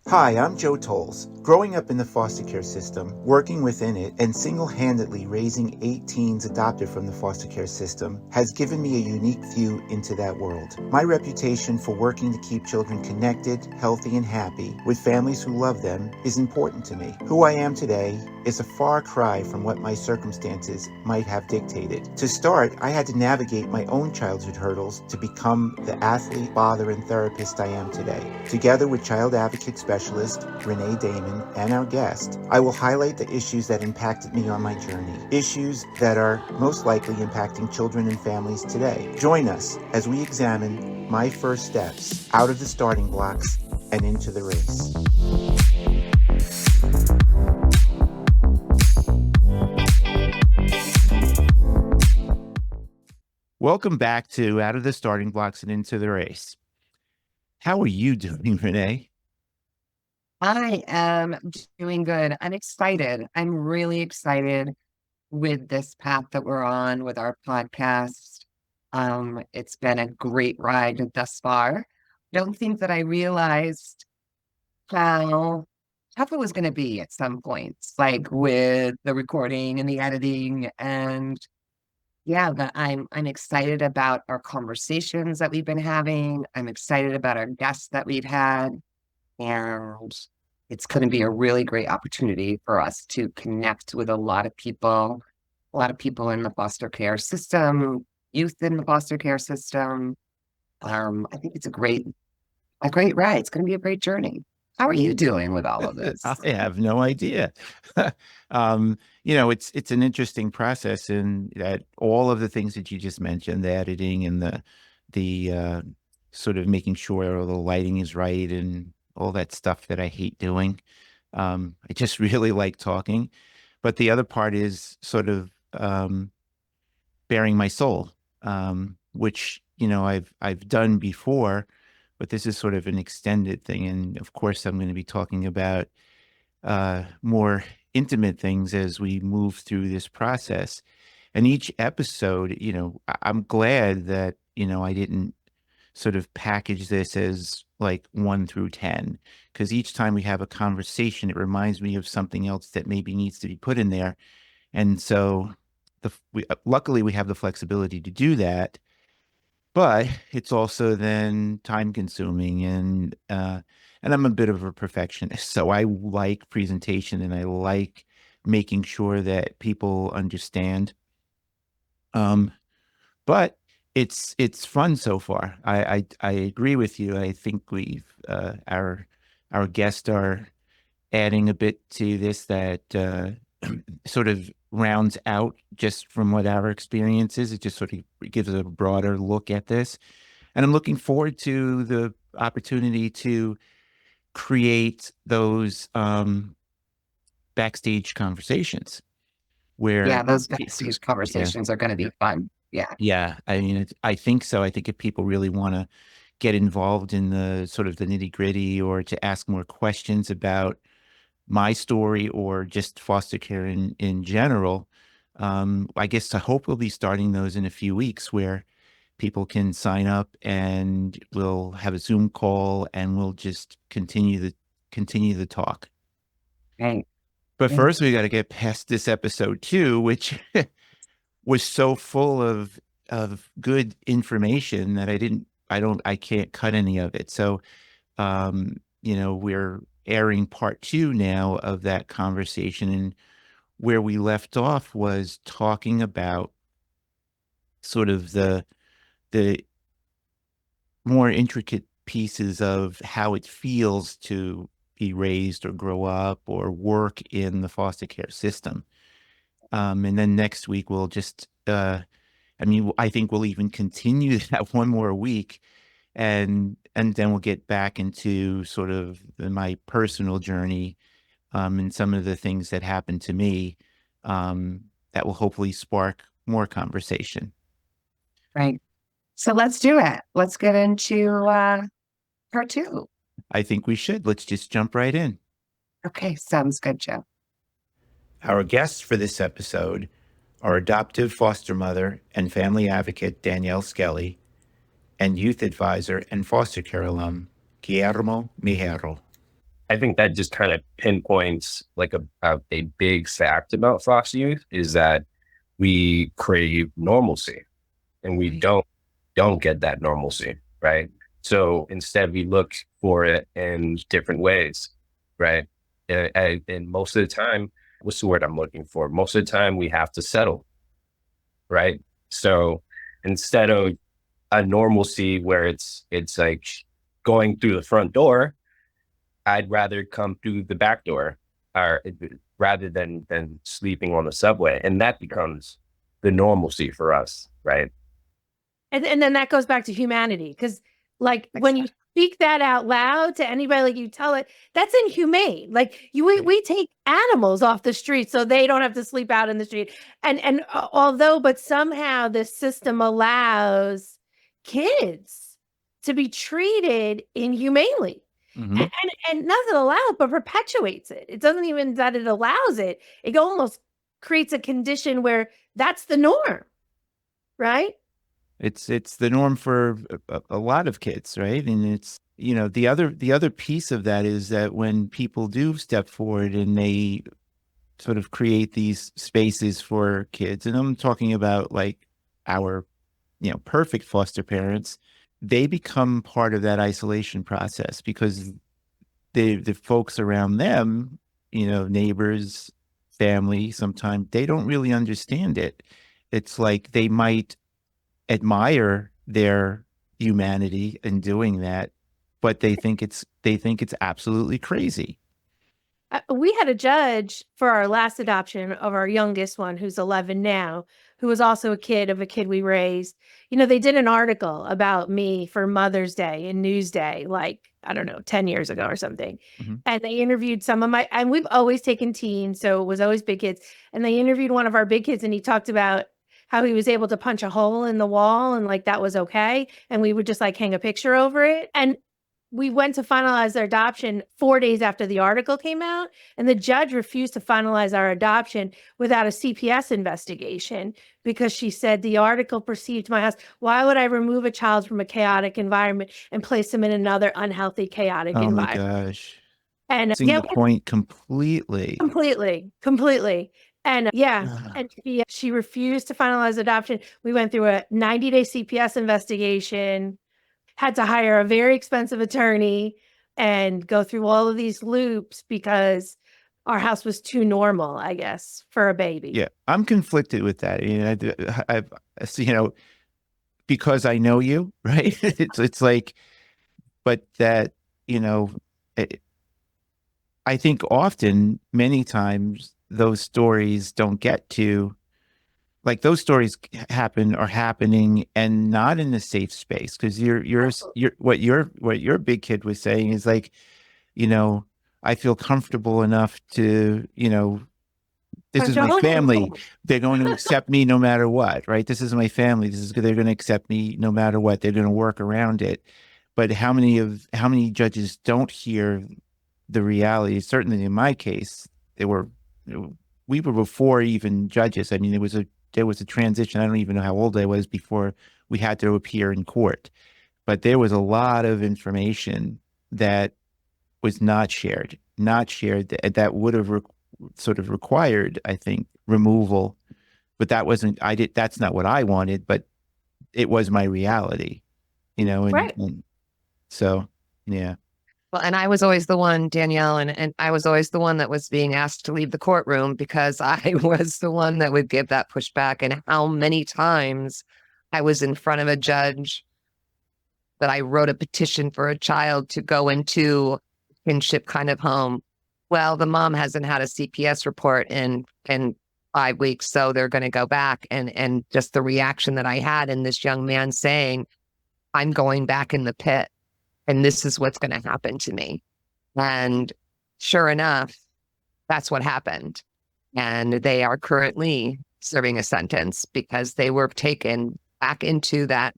Hi, I'm Joe Tolles. Growing up in the foster care system, working within it, and single-handedly raising 8 teens adopted from the foster care system has given me a unique view into that world. My reputation for working to keep children connected, healthy, and happy with families who love them is important to me. Who I am today is a far cry from what my circumstances might have dictated. To start, I had to navigate my own childhood hurdles to become the athlete, father, and therapist I am today. Together with child advocate specialist Renee Damon and our guest, I will highlight the issues that impacted me on my journey, issues that are most likely impacting children and families today. Join us as we examine my first steps out of the starting blocks and into the race. Welcome back to Out of the Starting Blocks and Into the Race. How are you doing, Renee? I am doing good. I'm excited. I'm really excited with this path that we're on with our podcast. It's been a great ride thus far. Don't think that I realized how tough it was going to be at some points, like with the recording and the editing. And yeah, but I'm excited about our conversations that we've been having. I'm excited about our guests that we've had. And it's going to be a really great opportunity for us to connect with a lot of people in the foster care system, youth in the foster care system. I think it's a great ride. It's going to be a great journey. How are you doing with all of I this? have no idea. It's an interesting process in that all of the things that you just mentioned, the editing and the sort of making sure all the lighting is right and all that stuff that I hate doing. I just really like talking. But the other part is sort of bearing my soul, which I've done before, but this is sort of an extended thing. And of course, I'm going to be talking about more intimate things as we move through this process. And each episode, I'm glad that I didn't sort of package this as like 1 through 10, because each time we have a conversation, it reminds me of something else that maybe needs to be put in there. And so luckily we have the flexibility to do that, but it's also then time consuming and I'm a bit of a perfectionist. So I like presentation and I like making sure that people understand. Um, but it's fun so far. I agree with you. I think our guests are adding a bit to this that sort of rounds out just from what our experience is. It just sort of gives a broader look at this. And I'm looking forward to the opportunity to create those backstage conversations Yeah, where, those backstage yeah, conversations are going to be fun. Yeah. yeah. I mean, I think so. I think if people really want to get involved in the sort of the nitty gritty or to ask more questions about my story or just foster care in general. I guess I hope we'll be starting those in a few weeks where people can sign up and we'll have a Zoom call and we'll just continue the talk. Right. But Right. first we got to get past this episode 2, which was so full of good information that I can't cut any of it. So we're airing part 2 now of that conversation. And where we left off was talking about sort of the more intricate pieces of how it feels to be raised or grow up or work in the foster care system. And then next week we'll just, I think we'll even continue that one more week, and then we'll get back into sort of my personal journey, and some of the things that happened to me, that will hopefully spark more conversation. Right. So let's do it. Let's get into part two. I think we should. Let's just jump right in. Okay, sounds good, Joe. Our guests for this episode are adoptive foster mother and family advocate Danielle Skelly and youth advisor and foster care alum Guillermo Mijero. I think that just kind of pinpoints like a big fact about Fox Youth is that we crave normalcy and we Right. don't get that normalcy, right? So instead we look for it in different ways, right? And most of the time, what's the word I'm looking for? Most of the time we have to settle, right? So instead of a normalcy where it's like going through the front door, I'd rather come through the back door, or rather than sleeping on the subway, and that becomes the normalcy for us, right? And then that goes back to humanity. Because like when you speak that out loud to anybody, like you tell it, that's inhumane. Like we take animals off the street so they don't have to sleep out in the street. And although, but somehow this system allows kids to be treated inhumanely. Hmm. And doesn't allow it, but perpetuates it. It doesn't even that it allows it. It almost creates a condition where that's the norm, right? It's the norm for a lot of kids, right? And it's, the other piece of that is that when people do step forward and they sort of create these spaces for kids, and I'm talking about like our, perfect foster parents, they become part of that isolation process because the folks around them, neighbors, family, sometimes they don't really understand it. It's like they might admire their humanity in doing that, but they think it's absolutely crazy. We had a judge for our last adoption of our youngest one, who's 11 now, who was also a kid of a kid we raised. They did an article about me for Mother's Day in Newsday, like, I don't know, 10 years ago or something. Mhm. And they interviewed some of and we've always taken teens, so it was always big kids. And they interviewed one of our big kids, and he talked about how he was able to punch a hole in the wall and like that was okay. And we would just like hang a picture over it. And we went to finalize their adoption 4 days after the article came out, and the judge refused to finalize our adoption without a CPS investigation because she said the article perceived my house. Why would I remove a child from a chaotic environment and place them in another unhealthy, chaotic Oh my environment? gosh. And Missing yeah, the point completely. completely, completely. And yeah, Ugh. and she refused to finalize adoption. We went through a 90-day CPS investigation, had to hire a very expensive attorney and go through all of these loops because our house was too normal, I guess, for a baby. Yeah, I'm conflicted with that. So, because I know you, right? It's like, but that, you know, it, I think often, many times, those stories don't get to, like, those stories are happening and not in a safe space because what your big kid was saying is like, you know, I feel comfortable enough to, this Punch is a my family. hole. They're going to accept me no matter what, right? This is my family. They're going to accept me no matter what. They're going to work around it. But how many judges don't hear the reality? Certainly in my case, there were we were before even judges. I mean, there was a transition. I don't even know how old I was before we had to appear in court. But there was a lot of information that was not shared that would have sort of required, I think, removal. But that wasn't, that's not what I wanted, but it was my reality, and, Right. and so, yeah. Well, and I was always the one, Danielle, and I was always the one that was being asked to leave the courtroom because I was the one that would give that pushback. And how many times I was in front of a judge that I wrote a petition for a child to go into kinship kind of home. Well, the mom hasn't had a CPS report in 5 weeks, so they're going to go back. And just the reaction that I had in this young man saying, "I'm going back in the pit, and this is what's going to happen to me." And sure enough, that's what happened. And they are currently serving a sentence because they were taken back into that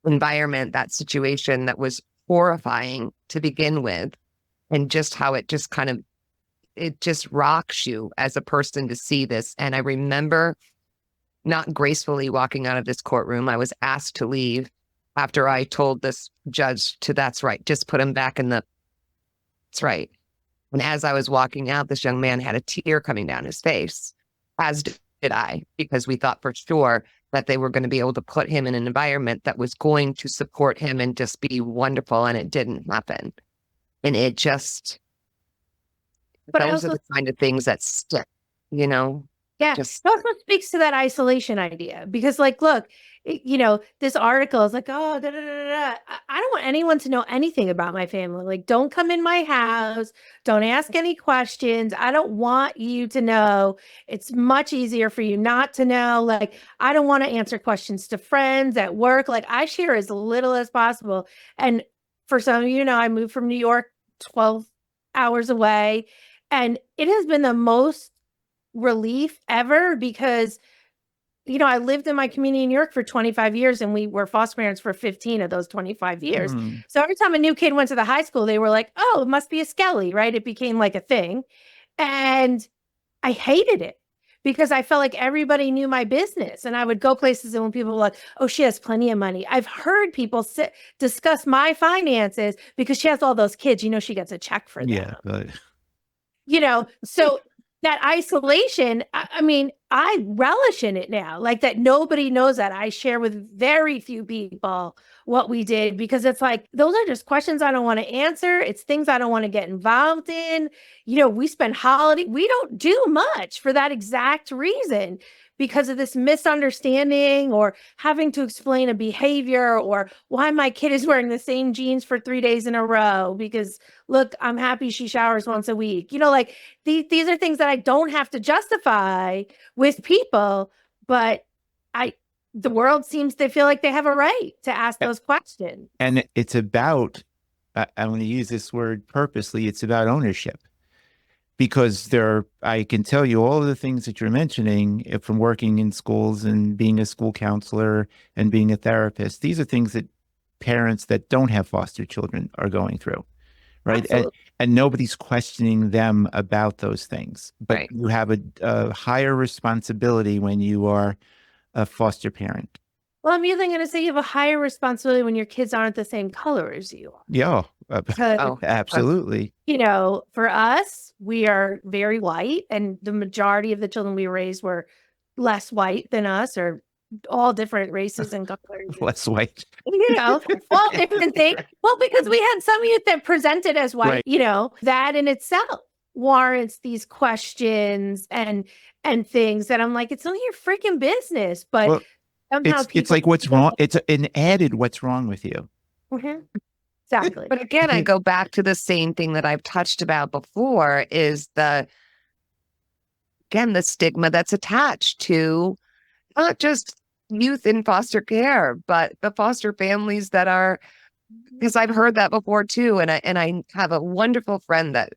environment, that situation that was horrifying to begin with, and just how it just rocks you as a person to see this. And I remember not gracefully walking out of this courtroom. I was asked to leave after I told this judge to, "That's right, just put him back in the, that's right." And as I was walking out, this young man had a tear coming down his face, as did I, because we thought for sure that they were going to be able to put him in an environment that was going to support him and just be wonderful. And it didn't happen. And it just, But I those are also, the kind of things that stick, you know, yeah, just, it also speaks to that isolation idea because, like, look, this article is like, oh, da, da, da, da, da. I don't want anyone to know anything about my family. Like, don't come in my house. Don't ask any questions. I don't want you to know. It's much easier for you not to know. Like, I don't want to answer questions to friends at work. Like, I share as little as possible. And for some of you know, I moved from New York 12 hours away, and it has been the most relief ever because I lived in my community in New York for 25 years and we were foster parents for 15 of those 25 years. Mm. So every time a new kid went to the high school, they were like, oh, it must be a Skelly, right? It became like a thing. And I hated it because I felt like everybody knew my business and I would go places and when people were like, oh, she has plenty of money. I've heard people discuss my finances because she has all those kids, she gets a check for them. Yeah, but So that isolation, I mean, I relish in it now, like that nobody knows that. I share with very few people what we did because it's like, those are just questions I don't want to answer. It's things I don't want to get involved in. We spend we don't do much for that exact reason because of this misunderstanding or having to explain a behavior or why my kid is wearing the same jeans for 3 days in a row because look, I'm happy she showers once a week. Like these are things that I don't have to justify with people, but the world seems to feel like they have a right to ask those questions. and it's about, I'm going to use this word purposely, it's about ownership. Because I can tell you all of the things that you're mentioning from working in schools and being a school counselor and being a therapist. These are things that parents that don't have foster children are going through, right? And nobody's questioning them about those things. But right. you have a higher responsibility when you are a foster parent. Well, I'm usually going to say you have a higher responsibility when your kids aren't the same color as you are. Yeah, Oh, absolutely. For us, we are very white, and the majority of the children we raised were less white than us, or all different races and colors. Less white. All different things. Well, because we had some youth that presented as white, Right. That in itself warrants these questions and things that I'm like, it's only your freaking business. But Well, somehow it's like what's wrong. It's an added what's wrong with you. Mm-hmm. Exactly. But again, I go back to the same thing that I've touched about before is the stigma that's attached to not just youth in foster care, but the foster families that are, because I've heard that before too. And I have a wonderful friend that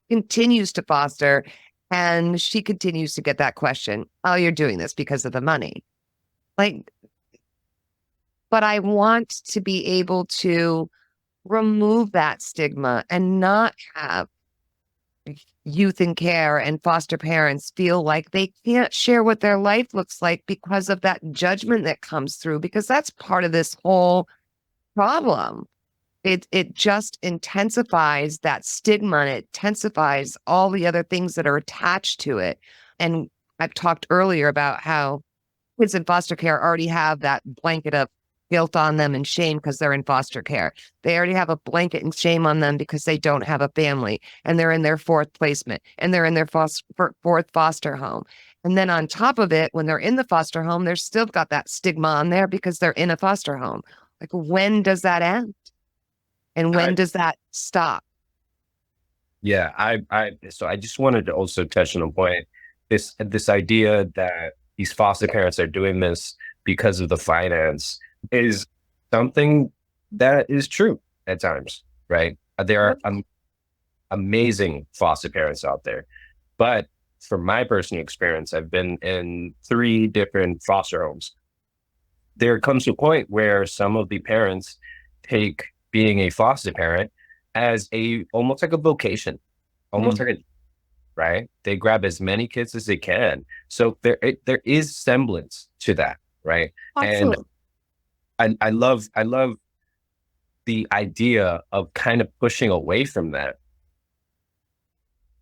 continues to foster and she continues to get that question. Oh, you're doing this because of the money. But I want to be able to remove that stigma and not have youth in care and foster parents feel like they can't share what their life looks like because of that judgment that comes through, because that's part of this whole problem. It just intensifies that stigma and it intensifies all the other things that are attached to it. And I've talked earlier about how kids in foster care already have that blanket of guilt on them and shame because they're in foster care. They already have a blanket and shame on them because they don't have a family and they're in their fourth placement and they're in their fourth foster home. And then on top of it, when they're in the foster home, they're still got that stigma on there because they're in a foster home. Like, when does that end? And when does that stop? Yeah, so I just wanted to also touch on a point. This idea that these foster parents are doing this because of the finance is something that is true at times, right? There are amazing foster parents out there. But from my personal experience, I've been in 3 different foster homes. There comes a point where some of the parents take being a foster parent as almost like a vocation, almost like right? They grab as many kids as they can. So there is semblance to that, right? Absolutely. And I love the idea of kind of pushing away from that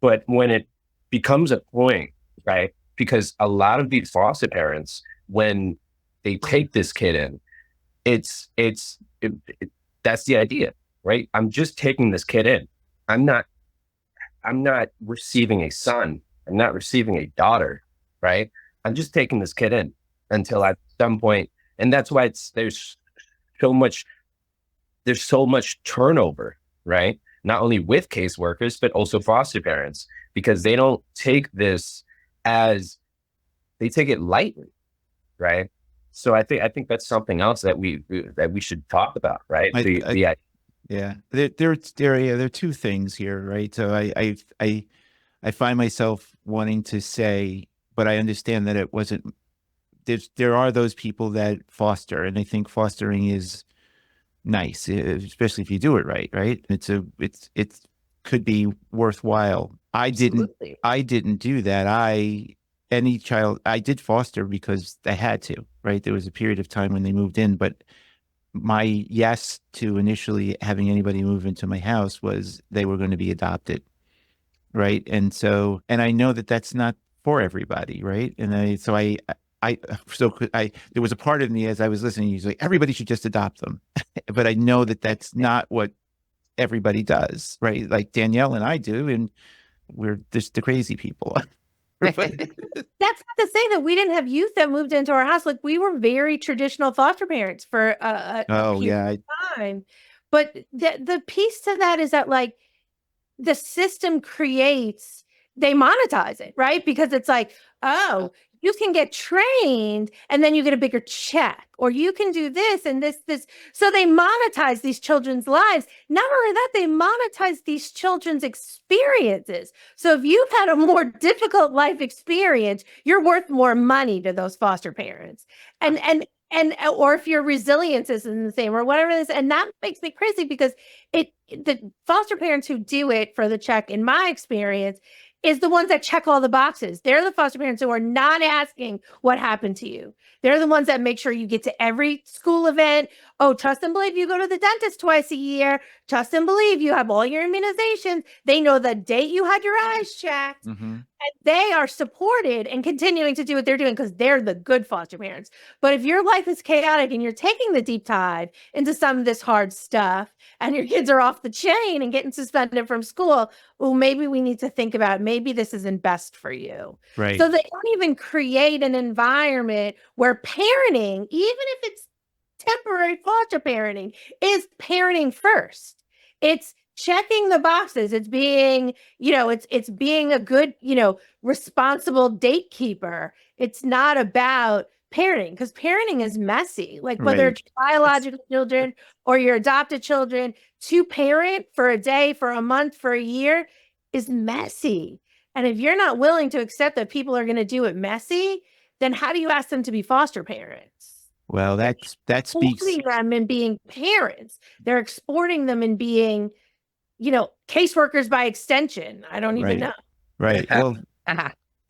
But when it becomes a point, right? Because a lot of these foster parents, when they take this kid in, that's the idea, right? I'm just taking this kid in. I'm not I'm not receiving a son. I'm not receiving a daughter, right? I'm just taking this kid in until at some point, and that's why so much there's so much turnover, right? Not only with caseworkers, but also foster parents, because they don't take this as they take it lightly, right? So I think that's something else that we should talk about, right? Yeah, there are two things here, right? So I find myself wanting to say, but I understand that it wasn't. There are those people that foster, and I think fostering is nice, especially if you do it right, right? It's could be worthwhile. Absolutely. I didn't do that. Any child I did foster because I had to, right? There was a period of time when they moved in, but my yes to initially having anybody move into my house was they were going to be adopted, right? And so, and I know that that's not for everybody, right? And there was a part of me as I was listening, he's like, everybody should just adopt them. But I know that that's not what everybody does, right? Like Danielle and I do, and we're just the crazy people. But That's not to say that we didn't have youth that moved into our house. Like we were very traditional foster parents for a oh period yeah, of time. But the piece to that is that like the system creates, they monetize it, right? Because it's like, oh, you can get trained and then you get a bigger check, or you can do this and this. So they monetize these children's lives. Not only that, they monetize these children's experiences. So if you've had a more difficult life experience, you're worth more money to those foster parents. And or if your resilience isn't the same or whatever it is. And that makes me crazy because the foster parents who do it for the check, in my experience, is the ones that check all the boxes. They're the foster parents who are not asking what happened to you. They're the ones that make sure you get to every school event. Oh, trust and believe you go to the dentist twice a year. Trust and believe you have all your immunizations. They know the date you had your eyes checked. mm-hmm. And they are supported and continuing to do what they're doing because they're the good foster parents. But if your life is chaotic and you're taking the deep dive into some of this hard stuff and your kids are off the chain and getting suspended from school, well, maybe we need to think about maybe this isn't best for you. Right. So they don't even create an environment where parenting, even if it's temporary foster parenting, is parenting first. It's checking the boxes. It's being, it's being a good, responsible date keeper. It's not about parenting, because parenting is messy. Like whether Right. it's biological children or your adopted children, to parent for a day, for a month, for a year is messy. And if you're not willing to accept that people are going to do it messy, then how do you ask them to be foster parents? Well, that speaks. Exporting them and being parents. They're exporting them and being, caseworkers by extension. I don't even know. Right. Well,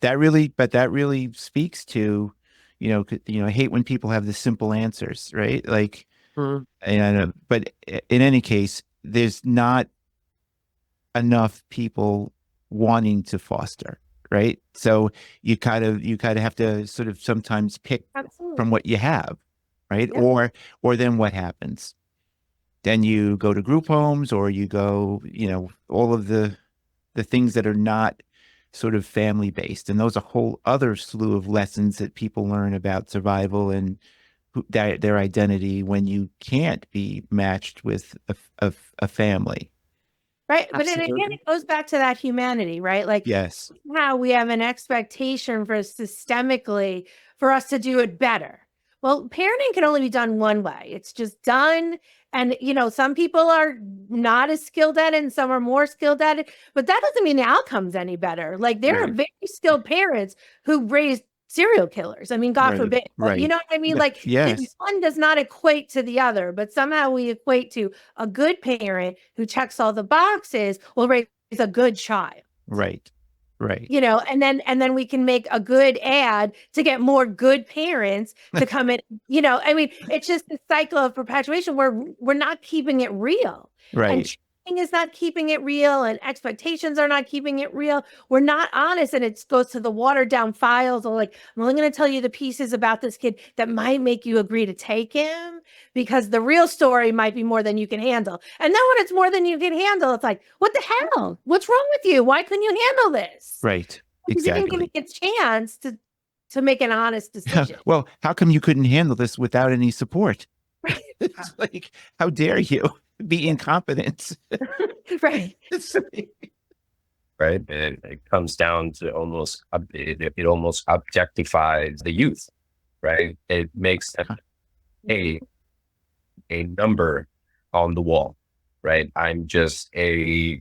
that really speaks to, I hate when people have the simple answers, right? Like, but in any case, there's not enough people wanting to foster, right? So you kind of have to sort of sometimes pick from what you have, right? Yeah. Or then what happens? Then you go to group homes, or you go, all of the things that are not sort of family based, and those are a whole other slew of lessons that people learn about survival and their identity when you can't be matched with a family. Right. But again, it goes back to that humanity, right? Like, yes, Right. And then we can make a good ad to get more good parents to come in. I mean, it's just a cycle of perpetuation where we're not keeping it real. Right. And is not keeping it real and expectations are not keeping it real. We're not honest, and it goes to the watered down files or like, I'm only going to tell you the pieces about this kid that might make you agree to take him because the real story might be more than you can handle. And then when it's more than you can handle, it's like, what the hell? What's wrong with you? Why couldn't you handle this? Right. Because you didn't give Exactly. me a chance to make an honest decision. Well, how come you couldn't handle this without any support? It's like, how dare you be incompetent? Right. It's like- right? And it comes down to almost, it almost objectifies the youth, right? It makes them a number on the wall, right?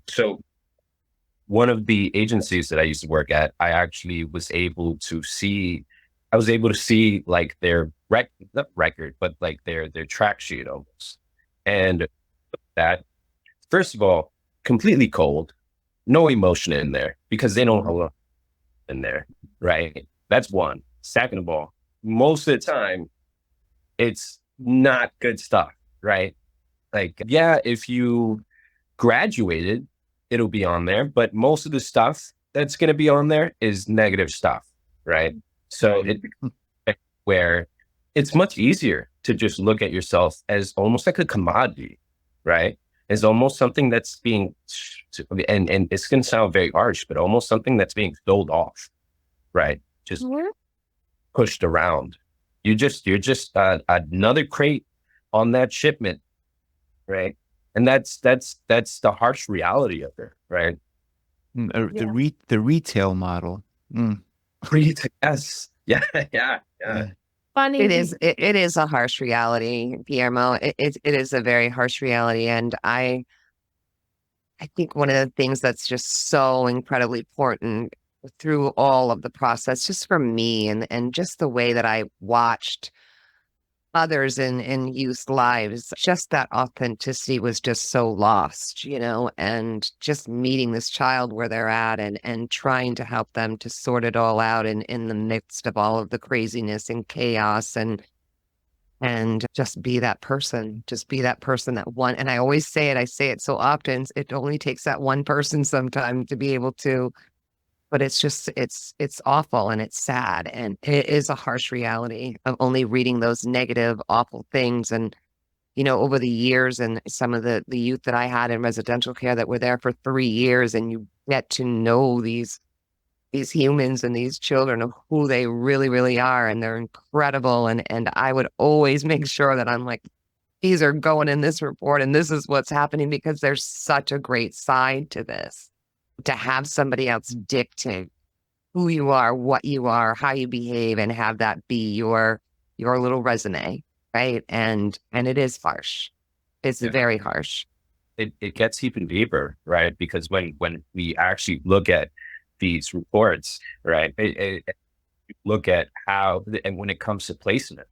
So one of the agencies that I used to work at, I actually was able to see, like their not record, but like their track sheet almost. And that, first of all, completely cold, no emotion in there because they don't have in there, right? That's one. Second of all, most of the time, it's not good stuff, right? Like, yeah, if you graduated, it'll be on there, but most of the stuff that's going to be on there is negative stuff, right? So where it's much easier to just look at yourself as almost like a commodity, right? As almost something that's being, and it's going to sound very harsh, but almost something that's being sold off, right? Just pushed around. You're just another crate on that shipment, right? And that's the harsh reality of it, right? The retail model. Yes. Yeah. Funny. It is a harsh reality, Guillermo. It is a very harsh reality. And I think one of the things that's just so incredibly important through all of the process, just for me and just the way that I watched others in youth lives, just that authenticity was just so lost, and just meeting this child where they're at and trying to help them to sort it all out in the midst of all of the craziness and chaos and just be that person, that one. And I say it so often, it only takes that one person sometime to be able to, but it's just, it's awful and it's sad. And it is a harsh reality of only reading those negative, awful things. And, over the years and some of the youth that I had in residential care that were there for 3 years, and you get to know these humans and these children of who they really, really are. And they're incredible. And I would always make sure that I'm like, these are going in this report and this is what's happening, because there's such a great side to this. To have somebody else dictate who you are, what you are, how you behave, and have that be your little resume, right? And it is harsh. It's very harsh. It gets even deeper, right? Because when we actually look at these reports, right, look at how, and when it comes to placement,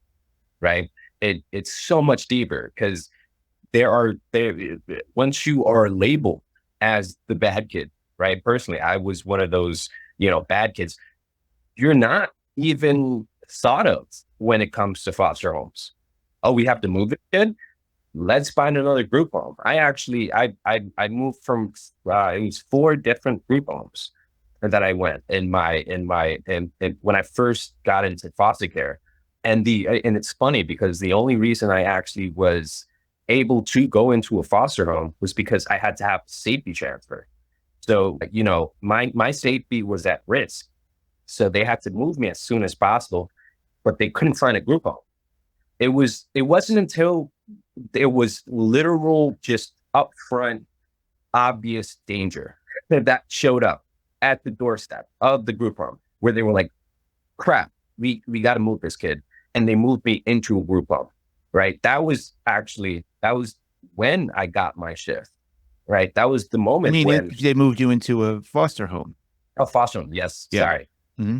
right, it's so much deeper because once you are labeled as the bad kid, right? Personally, I was one of those, bad kids. You're not even thought of when it comes to foster homes. Oh, we have to move the kid. Let's find another group home. I moved from it was 4 different group homes that I went in when I first got into foster care. And it's funny because the only reason I actually was able to go into a foster home was because I had to have safety transfer. So, my safety was at risk. So they had to move me as soon as possible, but they couldn't find a group home. It wasn't until there was literal, just upfront, obvious danger that showed up at the doorstep of the group home where they were like, crap, we got to move this kid. And they moved me into a group home, right? That was when I got my shift. Right. That was the moment when they moved you into a foster home. Oh, foster home. Yes. Yeah. Sorry. Mm-hmm.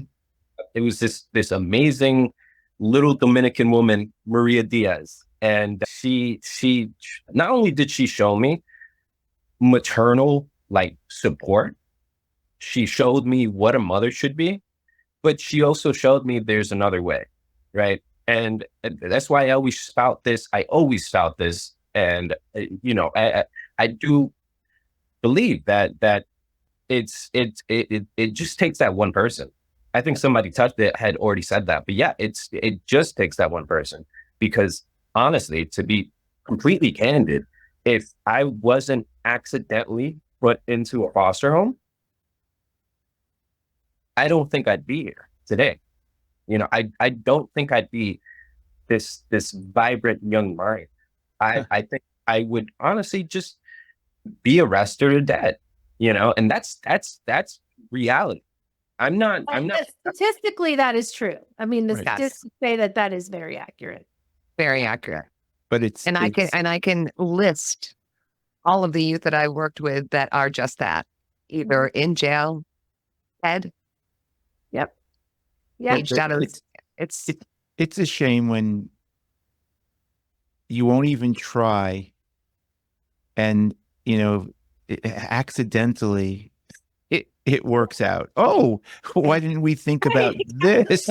It was this amazing little Dominican woman, Maria Diaz. And she not only did she show me maternal support, she showed me what a mother should be, but she also showed me there's another way. Right. And that's why I always spout this. And, I do believe that it just takes that one person. I think somebody touched it had already said that, but yeah, it just takes that one person. Because honestly, to be completely candid, if I wasn't accidentally put into a foster home, I don't think I'd be here today. I don't think I'd be this vibrant young mind. I think I would honestly just be arrested or dead, and that's reality. I'm not Statistically, that is true. I mean, the Right. statistics say that is very accurate. Very accurate. But it's And I can list all of the youth that I worked with that are just that, either in jail, dead, Yep. Yeah. aged out of it's it's a shame when you won't even try, and accidentally it works out. Oh, why didn't we think about this?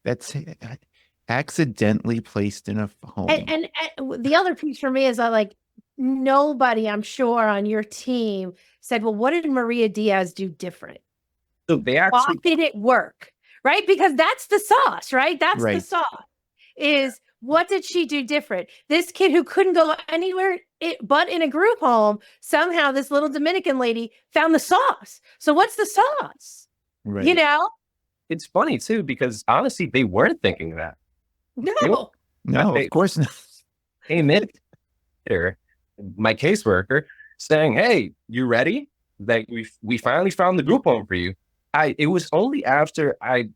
That's accidentally placed in a home. And the other piece for me is that, like, nobody, I'm sure, on your team said, well, what did Maria Diaz do different? so they Why actually did it work? Right? Because that's the sauce, right? That's the Right. sauce. Is what did she do different? This kid who couldn't go anywhere but in a group home, somehow this little Dominican lady found the sauce. So what's the sauce? Right. It's funny too, because honestly, they weren't thinking that. No. No, They- of course not. Came in here, my caseworker, saying, "Hey, you ready? Like we finally found the group home for you." It was only after I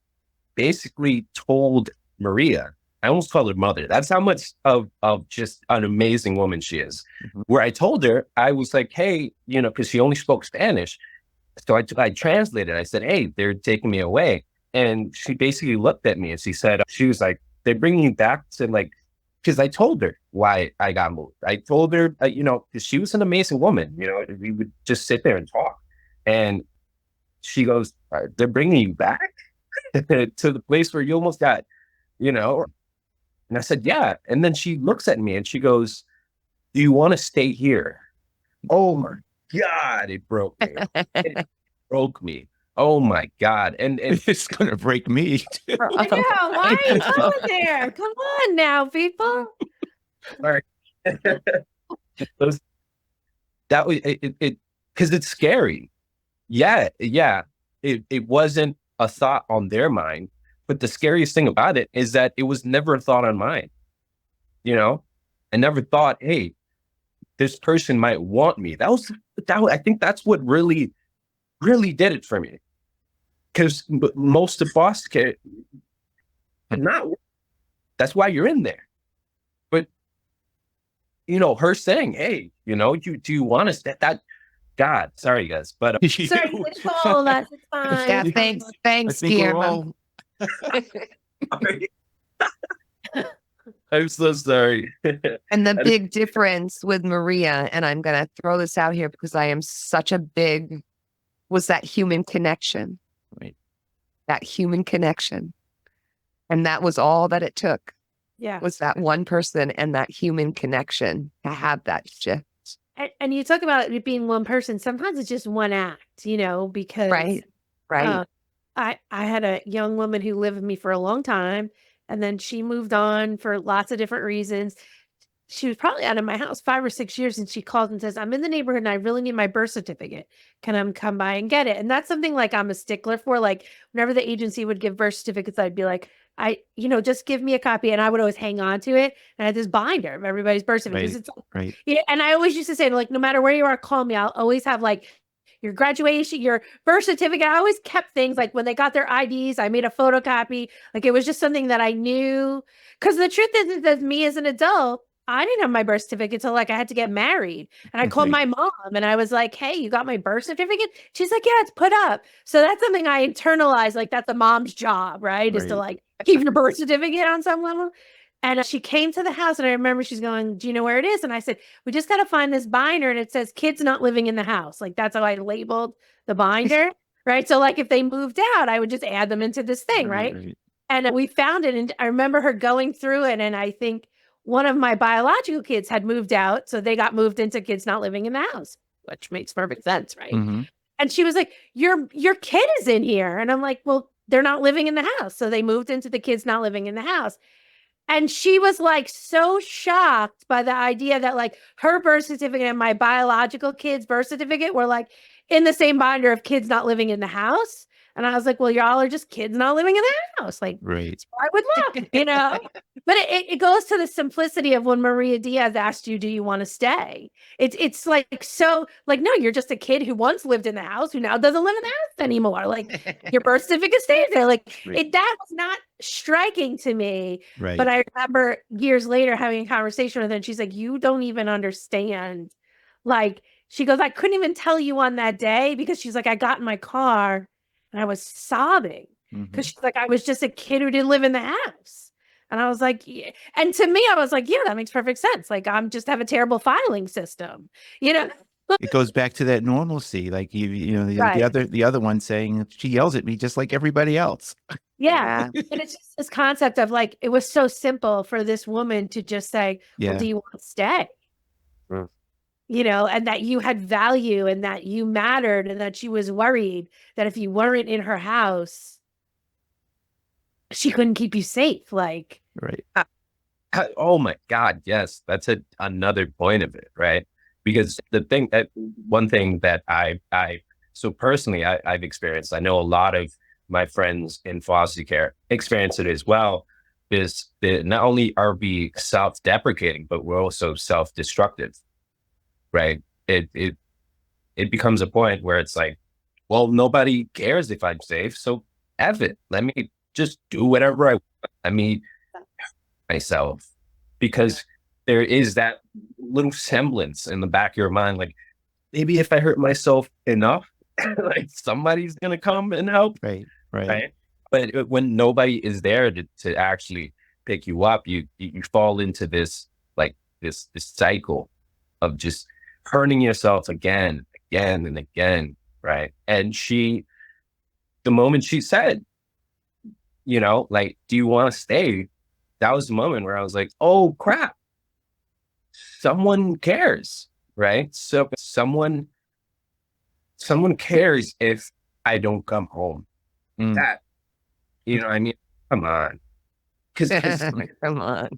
basically told Maria, I almost called her mother. That's how much of just an amazing woman she is. Mhm. Where I told her, I was like, "Hey, because she only spoke Spanish." So I translated. I said, "Hey, they're taking me away." And she basically looked at me and she was like, "They're bringing you back to like," because I told her why I got moved. I told her, because she was an amazing woman. We would just sit there and talk. And she goes, "They're bringing you back to the place where you almost got, you know?" And I said, "Yeah." And then she looks at me and she goes, "Do you want to stay here?" Oh my God, it broke me. It broke me. Oh my God. And It's gonna break me too. I know. Why are you going there? Come on now, people. sorry. Those, that was it because it's scary. Yeah. It wasn't a thought on their mind, but the scariest thing about it is that it was never a thought on mine. I never thought, hey, this person might want me. I think that's what really, really did it for me. Because most of foster care not. That's why you're in there. But her saying, "Hey, do you want us that?" God, sorry guys, but Sorry, it's all that. It's fine. Yeah, It's thanks, fine. I thanks, think we're Guillermo. all I'm so sorry. And the big difference with Maria, and I'm going to throw this out here because I am was that human connection. Right. That human connection. And that was all that it took, Yeah. was that one person and that human connection to have that shift. And you talk about it being one person. Sometimes it's just one act, because Right. I had a young woman who lived with me for a long time, and then she moved on for lots of different reasons. She was probably out of my house 5 or 6 years, and she calls and says, "I'm in the neighborhood and I really need my birth certificate. Can I come by and get it?" And that's something like I'm a stickler for. Like, whenever the agency would give birth certificates, I'd be like, just give me a copy. And I would always hang on to it. And I had this binder of everybody's birth certificates. Right. It's right. Yeah, and I always used to say, like, no matter where you are, call me. I'll always have like your graduation, your birth certificate. I always kept things like when they got their IDs, I made a photocopy. Like, it was just something that I knew. Because the truth is that me as an adult, I didn't have my birth certificate until like I had to get married. And I called my mom and I was like, "Hey, you got my birth certificate?" She's like, "Yeah, it's put up." So that's something I internalized. Like, that's a mom's job, right? Is to Right. like keep your birth certificate on some level. And she came to the house and I remember she's going, "Do you know where it is?" And I said, "We just got to find this binder." And it says kids not living in the house. Like, that's how I labeled the binder. Right. So like if they moved out, I would just add them into this thing. Right. And we found it. And I remember her going through it. And I think one of my biological kids had moved out. So they got moved into kids not living in the house, which makes perfect sense, right? Mm-hmm. And she was like, your kid is in here. And I'm like, well, they're not living in the house. So they moved into the kids not living in the house. And she was like so shocked by the idea that like her birth certificate and my biological kid's birth certificate were like in the same binder of kids not living in the house. And I was like, well, y'all are just kids not living in the house. Like, Right. I would look, you know. But it goes to the simplicity of when Maria Diaz asked you, do you want to stay? It's like, so like, no, you're just a kid who once lived in the house, who now doesn't live in the house anymore. Like your birth certificate stays there. Like Right. that was not striking to me. Right. But I remember years later having a conversation with her, and she's like, you don't even understand. Like, she goes, I couldn't even tell you on that day because she's like, I got in my car and I was sobbing because she's like, I was just a kid who didn't live in the house. And I was like, yeah. And to me, I was like, yeah, that makes perfect sense. Like, I'm just have a terrible filing system, you know? It goes back to that normalcy. Like you know, Right. the other one saying she yells at me just like everybody else. Yeah. And it's just this concept of like, it was so simple for this woman to just say, well, Yeah. do you want to stay? Mm. You know, and that you had value and that you mattered and that she was worried that if you weren't in her house, she couldn't keep you safe. Like, Right. Oh my God, yes, that's another point of it, right? Because one thing that so personally I've experienced, I know a lot of my friends in foster care experience it as well, is that not only are we self-deprecating, but we're also self-destructive, right? It becomes a point where it's like, well, nobody cares if I'm safe, so F it. Let me just do whatever I want. Let me myself, because there is that little semblance in the back of your mind, like maybe if I hurt myself enough, like somebody's gonna come and help, Right. right? But when nobody is there to actually pick you up, you fall into this like this cycle of just hurting yourself again and again, right? And the moment she said, you know, like, do you want to stay? That was the moment where I was like, oh crap, someone cares, right? So someone cares if I don't come home. Mm. That, you know, I mean, come on, because Come on.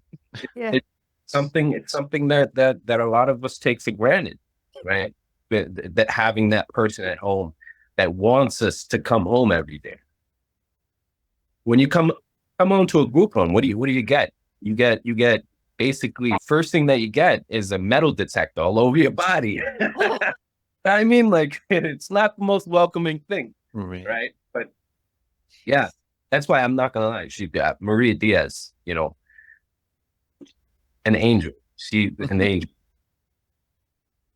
yeah. it's something that a lot of us take for granted, right? That having that person at home that wants us to come home every day. When you come home to a group home, what do you get? You get basically first thing that you get is a metal detector all over your body. I mean, like, it's not the most welcoming thing, right? But yeah, that's why I'm not gonna lie. She got Maria Diaz, you know, an angel. She an angel.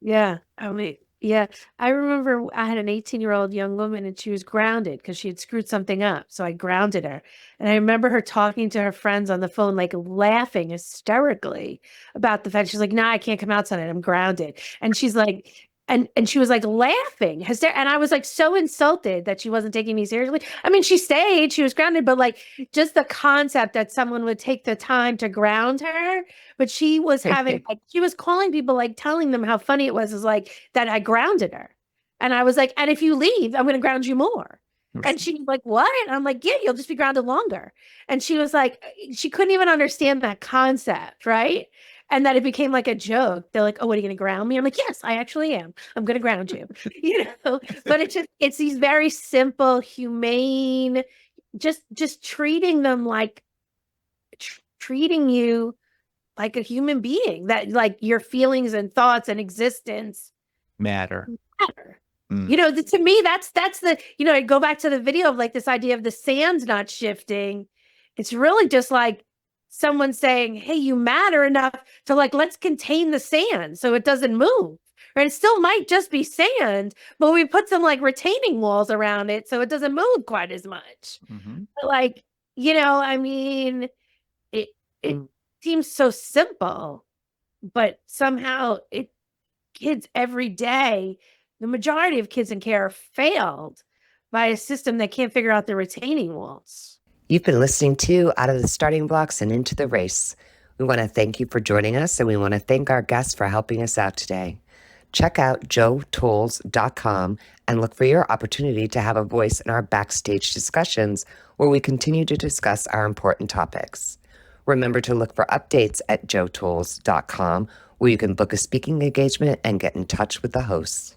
Yeah. I mean, yeah. I remember I had an 18-year-old young woman and she was grounded because she had screwed something up. So I grounded her. And I remember her talking to her friends on the phone, like laughing hysterically about the fact she's like, nah, I can't come out tonight. I'm grounded. And she's like, and she was like laughing. And I was like so insulted that she wasn't taking me seriously. I mean, she stayed, she was grounded, but like just the concept that someone would take the time to ground her. But she was having like, she was calling people, like telling them how funny it was, is like that I grounded her. And I was like, and if you leave, I'm going to ground you more. And she was like, what? And I'm like, yeah, you'll just be grounded longer. And she was like, she couldn't even understand that concept, right? And that it became like a joke. They're like, oh, what are you going to ground me? I'm like, yes, I actually am. I'm going to ground you, you know? But it's these very simple, humane, just treating them like, treating you like a human being, that like your feelings and thoughts and existence Matter. You know, to me, that's the, you know, I go back to the video of like this idea of the sands not shifting. It's really just like someone saying, hey, you matter enough to like, let's contain the sand so it doesn't move. Right? It still might just be sand, but we put some like retaining walls around it so it doesn't move quite as much. But like, you know, I mean, it seems so simple, but somehow kids every day, the majority of kids in care are failed by a system that can't figure out the retaining walls. You've been listening to Out of the Starting Blocks and Into the Race. We want to thank you for joining us, and we want to thank our guests for helping us out today. Check out joetools.com and look for your opportunity to have a voice in our backstage discussions where we continue to discuss our important topics. Remember to look for updates at joetools.com where you can book a speaking engagement and get in touch with the hosts.